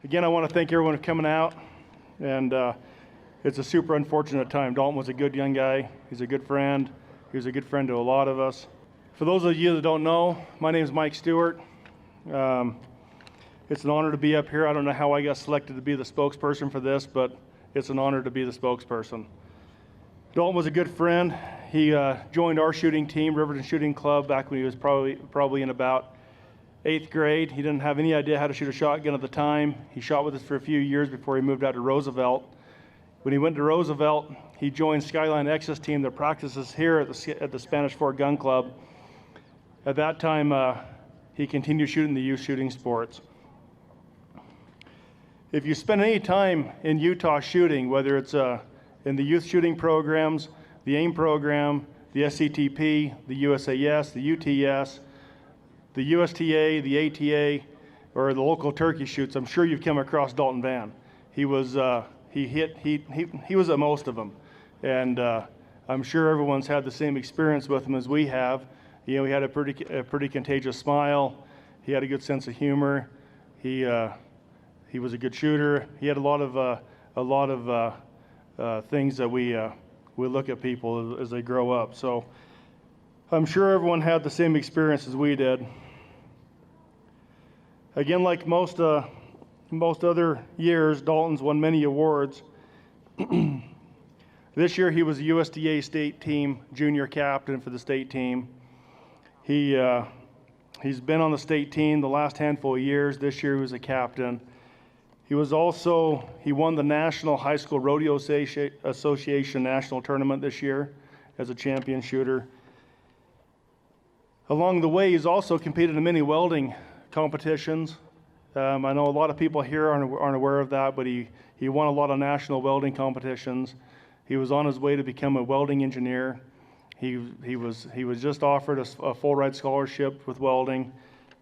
Again, I want to thank everyone for coming out, and it's a super unfortunate time. Dalton was a good young guy. He's a good friend. He was a good friend to a lot of us. For those of you that don't know, my name is Mike Stewart. It's an honor to be up here. I don't know how I got selected to be the spokesperson for this, but it's an honor to be the spokesperson. Dalton was a good friend. He joined our shooting team, Riverton Shooting Club, back when he was probably in about 8th grade. He didn't have any idea how to shoot a shotgun at the time. He shot with us for a few years before he moved out to Roosevelt. When he went to Roosevelt, he joined Skyline X's team that practices here at the Spanish Fort Gun Club. At that time, he continued shooting the youth shooting sports. If you spend any time in Utah shooting, whether it's in the youth shooting programs, the AIM program, the SCTP, the USAS, the UTS, the USTA, the ATA, or the local turkey shoots, I'm sure you've come across Dalton Vann. He was he was at most of them, and I'm sure everyone's had the same experience with him as we have. You know, he had a pretty contagious smile. He had a good sense of humor. He was a good shooter. He had a lot of things that we look at people as they grow up. So I'm sure everyone had the same experience as we did. Again, like most other years, Dalton's won many awards. This year he was a USDA state team junior captain for the state team. He's been on the state team the last handful of years. This year he was a captain. He won the National High School Rodeo Association National Tournament this year as a champion shooter. Along the way, he's also competed in many welding competitions. I know a lot of people here aren't aware of that, but he won a lot of national welding competitions. He was on his way to become a welding engineer. He was just offered a full ride scholarship with welding,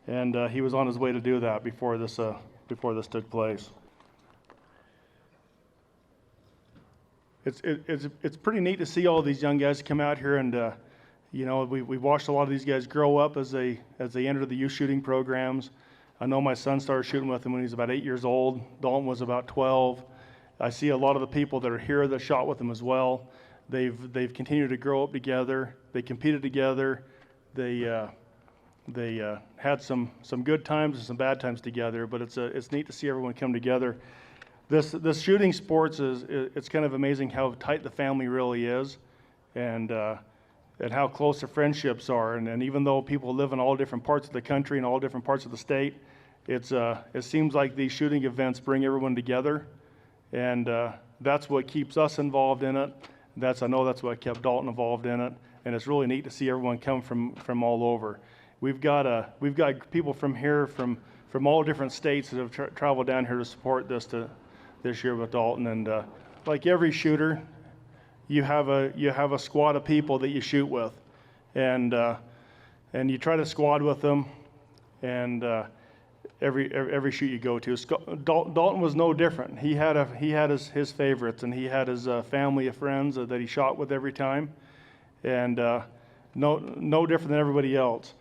and he was on his way to do that before this took place. It's pretty neat to see all these young guys come out here, and you know, we watched a lot of these guys grow up as they entered the youth shooting programs. I know my son started shooting with him when he was about 8 years old. Dalton was about 12. I see a lot of the people that are here that shot with him as well. They've continued to grow up together. They competed together. They had some good times and some bad times together. But it's neat to see everyone come together. This shooting sports it's kind of amazing how tight the family really is, and how close the friendships are. And even though people live in all different parts of the country and all different parts of the state, it seems like these shooting events bring everyone together, and that's what keeps us involved in it. I know that's what kept Dalton involved in it, and it's really neat to see everyone come from all over. We've got people from here, from all different states that have traveled down here to support this year with Dalton. And like every shooter, you have a squad of people that you shoot with, and you try to squad with them, and every shoot you go to. Dalton was no different. He had his favorites, and he had his family of friends that he shot with every time, and no different than everybody else.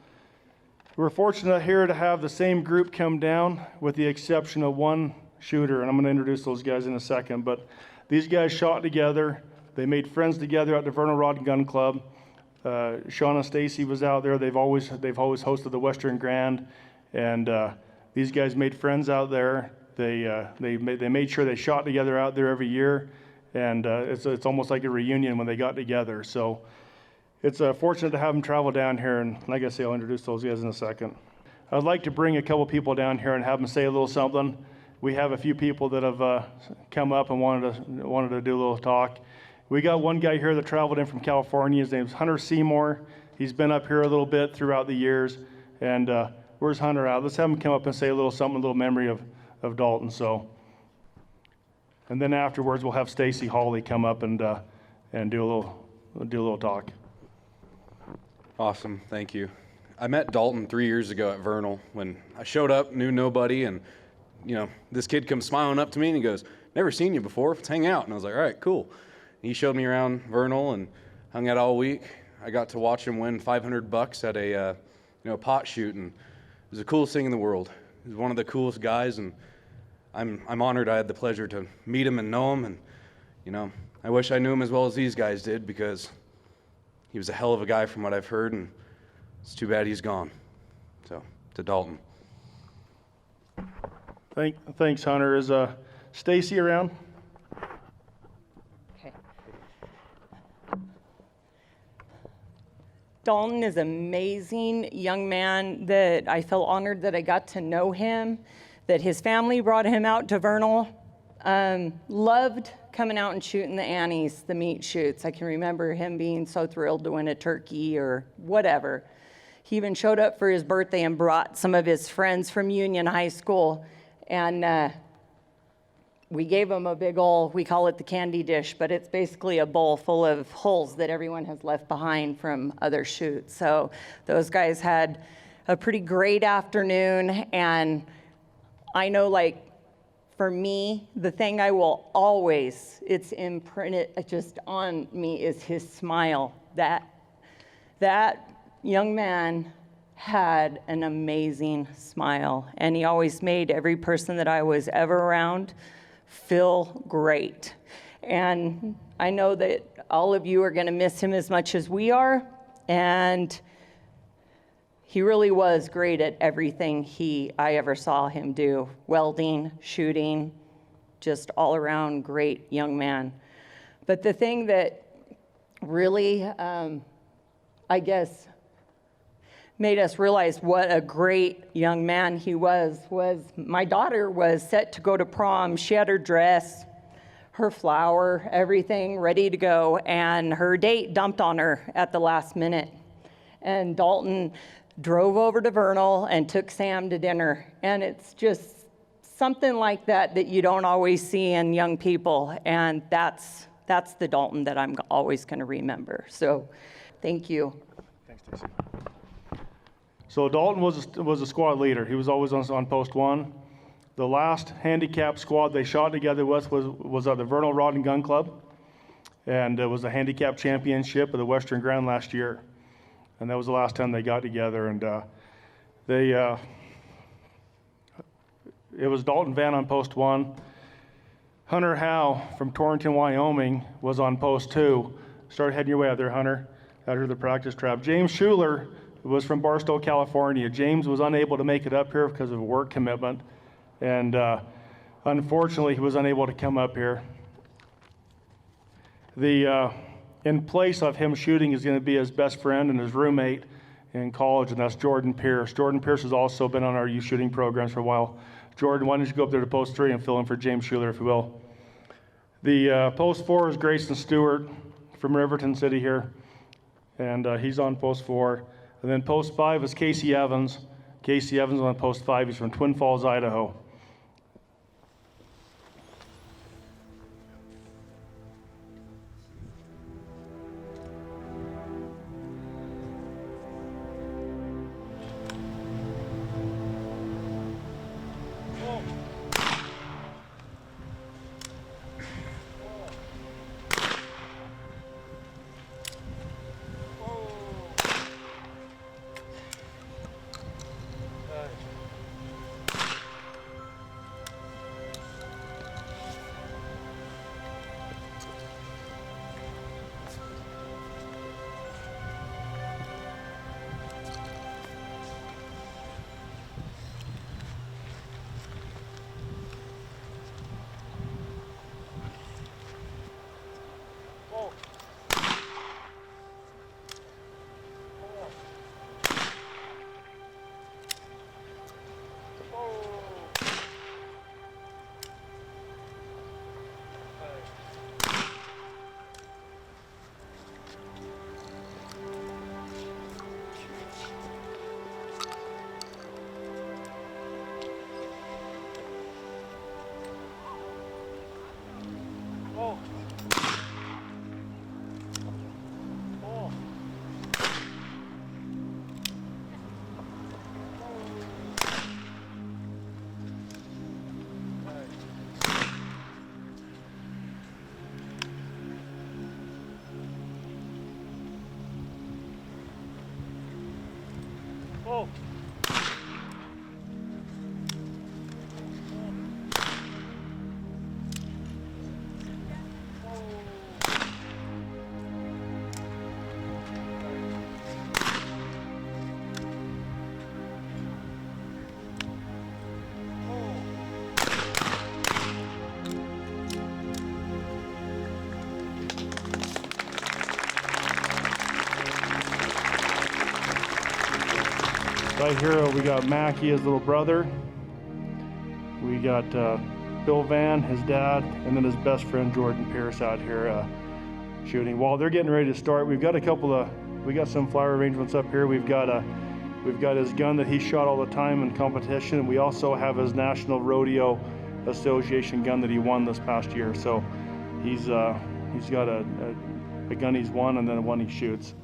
We're fortunate here to have the same group come down, with the exception of one shooter, and I'm going to introduce those guys in a second. But these guys shot together. They made friends together at the Vernal Rod and Gun Club. Sean and Stacy was out there. They've always hosted the Western Grand, and these guys made friends out there. They made sure they shot together out there every year, and it's almost like a reunion when they got together. So it's fortunate to have them travel down here, and like I say, I'll introduce those guys in a second. I'd like to bring a couple people down here and have them say a little something. We have a few people that have come up and wanted to do a little talk. We got one guy here that traveled in from California. His name's Hunter Seymour. He's been up here a little bit throughout the years. And where's Hunter at? Let's have him come up and say a little something, a little memory of Dalton. So, and then afterwards we'll have Stacy Hawley come up and do a little talk. Awesome, thank you. I met Dalton 3 years ago at Vernal when I showed up, knew nobody, and you know, this kid comes smiling up to me and he goes, "Never seen you before, let's hang out." And I was like, "All right, cool." And he showed me around Vernal and hung out all week. I got to watch him win $500 at a pot shoot, and it was the coolest thing in the world. He was one of the coolest guys, and I'm honored I had the pleasure to meet him and know him, and you know, I wish I knew him as well as these guys did, because he was a hell of a guy from what I've heard, and it's too bad he's gone. So, to Dalton. Thanks, Hunter. Is Stacy around? Okay. Dalton is an amazing young man that I feel honored that I got to know him, that his family brought him out to Vernal. Loved coming out and shooting the Annies, the meat shoots. I can remember him being so thrilled to win a turkey or whatever. He even showed up for his birthday and brought some of his friends from Union High School. And we gave him a big old, we call it the candy dish, but it's basically a bowl full of holes that everyone has left behind from other shoots. So those guys had a pretty great afternoon. And I know, like, for me, the thing I will always, it's imprinted just on me, is his smile. That young man had an amazing smile, and he always made every person that I was ever around feel great. And I know that all of you are going to miss him as much as we are, and he really was great at everything I ever saw him do. Welding, shooting, just all around great young man. But the thing that really, I guess, made us realize what a great young man he was my daughter was set to go to prom. She had her dress, her flower, everything ready to go, and her date dumped on her at the last minute. And Dalton drove over to Vernal and took Sam to dinner. And it's just something like that you don't always see in young people. And that's the Dalton that I'm always going to remember. So thank you. Thanks, Stacy. So Dalton was a squad leader. He was always on post one. The last handicap squad they shot together with was at the Vernal Rod and Gun Club. And it was a handicap championship of the Western Grand last year. And that was the last time they got together. And it was Dalton Van on post one. Hunter Howe from Torrington, Wyoming was on post two. Start heading your way out there, Hunter, out here to the practice trap. James Schuler was from Barstow, California. James was unable to make it up here because of a work commitment. And unfortunately, he was unable to come up here. In place of him shooting is going to be his best friend and his roommate in college, and that's Jordan Pierce. Jordan Pierce has also been on our youth shooting programs for a while. Jordan, why don't you go up there to post three and fill in for James Schuler, if you will. The post four is Grayson Stewart from Riverton City here, and he's on post four. And then post five is Casey Evans. Casey Evans on post five. He's from Twin Falls, Idaho. side here, we got Mackie, his little brother. We got Bill Van, his dad, and then his best friend Jordan Pierce out here shooting. While they're getting ready to start, we got some flower arrangements up here. We've got his gun that he shot all the time in competition, and we also have his National Rodeo Association gun that he won this past year. So he's got a gun he's won and then one he shoots.